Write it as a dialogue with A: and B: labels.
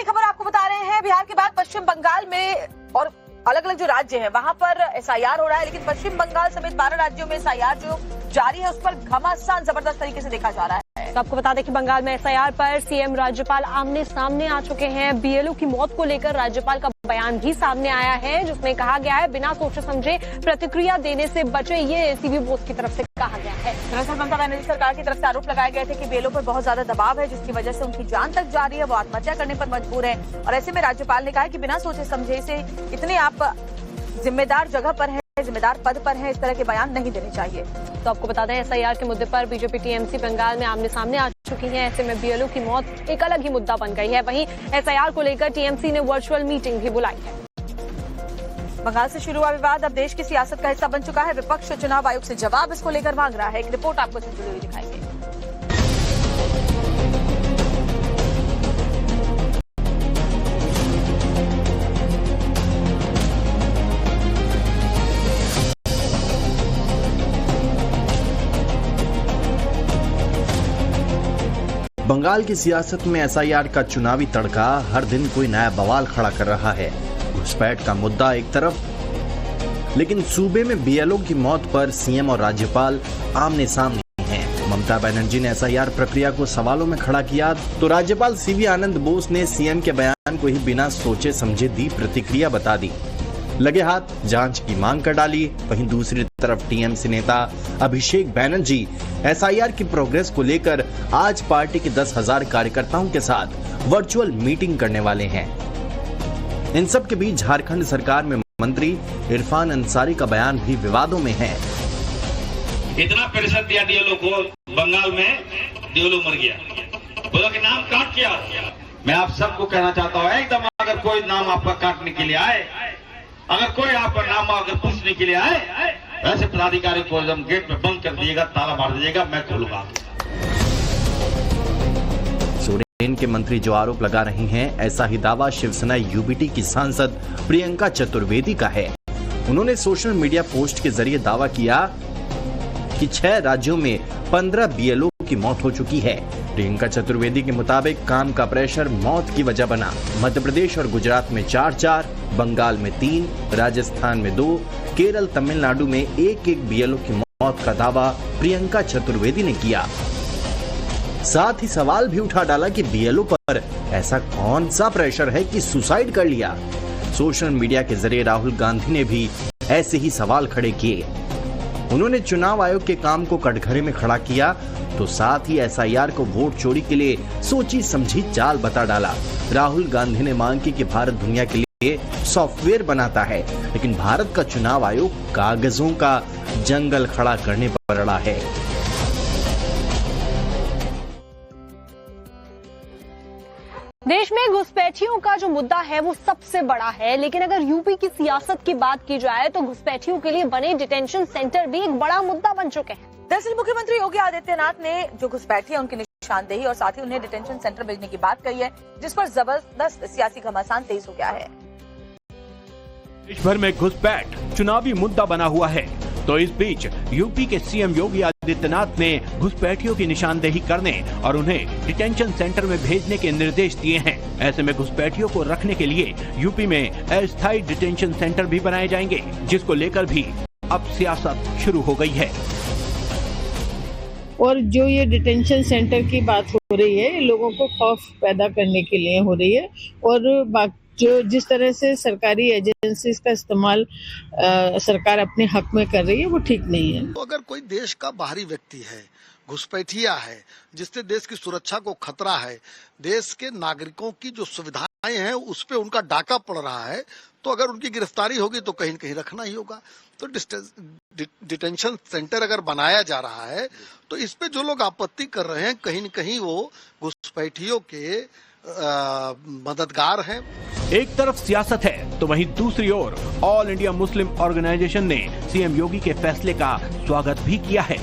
A: बड़ी खबर आपको बता रहे हैं। बिहार के बाद पश्चिम बंगाल में और अलग अलग जो राज्य हैं वहां पर एसआईआर हो रहा है, लेकिन पश्चिम बंगाल समेत 12 राज्यों में एसआईआर जो जारी है उस पर घमासान जबरदस्त तरीके से देखा जा रहा है।
B: तो आपको बता दें कि बंगाल में एसआईआर पर सीएम राज्यपाल आमने सामने आ चुके हैं। बीएलओ की मौत को लेकर राज्यपाल का बयान भी सामने आया है, जिसमें कहा गया है बिना सोचे समझे प्रतिक्रिया देने से बचे, ये एसीबी बोस की तरफ से कहा गया है।
A: दरअसल ममता बनर्जी सरकार की तरफ से आरोप लगाए गए थे कि बीएलओ पर बहुत ज्यादा दबाव है, जिसकी वजह से उनकी जान तक जा रही है, वो आत्महत्या करने पर मजबूर है। और ऐसे में राज्यपाल ने कहा कि बिना सोचे समझे इसे इतने आप जिम्मेदार जगह पर है, जिम्मेदार पद पर है, इस तरह के बयान नहीं देने चाहिए।
B: तो आपको बता दें एसआईआर के मुद्दे पर बीजेपी टीएमसी बंगाल में आमने सामने आ चुकी है। ऐसे में बीएलओ की मौत एक अलग ही मुद्दा बन गई है। वहीं एसआईआर को लेकर टीएमसी ने वर्चुअल मीटिंग भी बुलाई है।
A: बंगाल से शुरू हुआ विवाद अब देश की सियासत का हिस्सा बन चुका है। विपक्ष चुनाव आयोग से जवाब इसको लेकर मांग रहा है। एक रिपोर्ट आपको इससे जुड़ी हुई दिखाएंगे।
C: बंगाल की सियासत में एसआईआर का चुनावी तड़का हर दिन कोई नया बवाल खड़ा कर रहा है। घुसपैठ का मुद्दा एक तरफ, लेकिन सूबे में बीएलओ की मौत पर सीएम और राज्यपाल आमने सामने हैं। ममता बनर्जी ने एसआईआर प्रक्रिया को सवालों में खड़ा किया तो राज्यपाल सीवी आनंद बोस ने सीएम के बयान को ही बिना सोचे समझे दी प्रतिक्रिया बता दी। लगे हाथ जांच की मांग कर डाली। वहीं दूसरी तरफ टीएमसी नेता अभिषेक बैनर्जी एसआईआर की प्रोग्रेस को लेकर आज पार्टी के 10,000 कार्यकर्ताओं के साथ वर्चुअल मीटिंग करने वाले हैं। इन सब के बीच झारखंड सरकार में मंत्री इरफान अंसारी का बयान भी विवादों में है।
D: इतना प्रेशर दिया डीएलओ को, बंगाल में डीएलओ मर गया, बोला कि नाम काट किया। मैं आप सबको कहना चाहता हूँ एकदम, अगर कोई नाम आपका काटने के लिए आए, अगर कोई आपका नाम अगर पूछने के लिए आए, ऐसे पदाधिकारी को एकदम गेट में बंद कर दिएगा, ताला मार दीजिएगा, मैं खोलूंगा।
C: सोरेन के मंत्री जो आरोप लगा रही हैं, ऐसा ही दावा शिवसेना यूबीटी की सांसद प्रियंका चतुर्वेदी का है। उन्होंने सोशल मीडिया पोस्ट के जरिए दावा किया कि 6 राज्यों में 15 बीएलओ की मौत हो चुकी है। प्रियंका चतुर्वेदी के मुताबिक काम का प्रेशर मौत की वजह बना। मध्य प्रदेश और गुजरात में 4-4, बंगाल में 3, राजस्थान में 2, केरल तमिलनाडु में 1-1 बीएलओ की मौत का दावा प्रियंका चतुर्वेदी ने किया। साथ ही सवाल भी उठा डाला कि बीएलओ पर ऐसा कौन सा प्रेशर है कि सुसाइड कर लिया। सोशल मीडिया के जरिए राहुल गांधी ने भी ऐसे ही सवाल खड़े किए। उन्होंने चुनाव आयोग के काम को कटघरे में खड़ा किया तो साथ ही एसआईआर को वोट चोरी के लिए सोची समझी चाल बता डाला। राहुल गांधी ने मांग की कि भारत दुनिया के लिए सॉफ्टवेयर बनाता है, लेकिन भारत का चुनाव आयोग कागजों का जंगल खड़ा करने पर अड़ा है।
B: देश में घुसपैठियों का जो मुद्दा है वो सबसे बड़ा है, लेकिन अगर यूपी की सियासत की बात की जाए तो घुसपैठियों के लिए बने डिटेंशन सेंटर भी एक बड़ा मुद्दा बन चुके हैं।
A: दरअसल मुख्यमंत्री योगी आदित्यनाथ ने जो घुसपैठी है उनकी निशानदेही और साथ ही उन्हें डिटेंशन सेंटर भेजने की बात कही है, जिस पर जबरदस्त सियासी घमासान तेज हो गया है।
E: देश भर में घुसपैठ चुनावी मुद्दा बना हुआ है, तो इस बीच यूपी के सीएम योगी आदित्यनाथ ने घुसपैठियों की निशानदेही करने और उन्हें डिटेंशन सेंटर में भेजने के निर्देश दिए हैं। ऐसे में घुसपैठियों को रखने के लिए यूपी में अस्थायी डिटेंशन सेंटर भी बनाए जाएंगे, जिसको लेकर भी अब सियासत शुरू हो गई है।
F: और जो ये डिटेंशन सेंटर की बात हो रही है, लोगों को खौफ पैदा करने के लिए हो रही है, और जो जिस तरह से सरकारी एजेंसीज का इस्तेमाल सरकार अपने हक में कर रही है वो ठीक नहीं है।
G: तो अगर कोई देश का बाहरी व्यक्ति है, घुसपैठिया है, जिससे देश की सुरक्षा को खतरा है, देश के नागरिकों की जो सुविधाएं हैं उस पे उनका डाका पड़ रहा है, तो अगर उनकी गिरफ्तारी होगी तो कहीं न कहीं रखना ही होगा। तो डिटेंशन सेंटर अगर बनाया जा रहा है तो इस पे जो लोग आपत्ति कर रहे हैं कहीं न कहीं वो घुसपैठियों के मददगार हैं।
E: एक तरफ सियासत है तो वहीं दूसरी ओर ऑल इंडिया मुस्लिम ऑर्गेनाइजेशन ने सीएम योगी के फैसले का स्वागत भी किया है।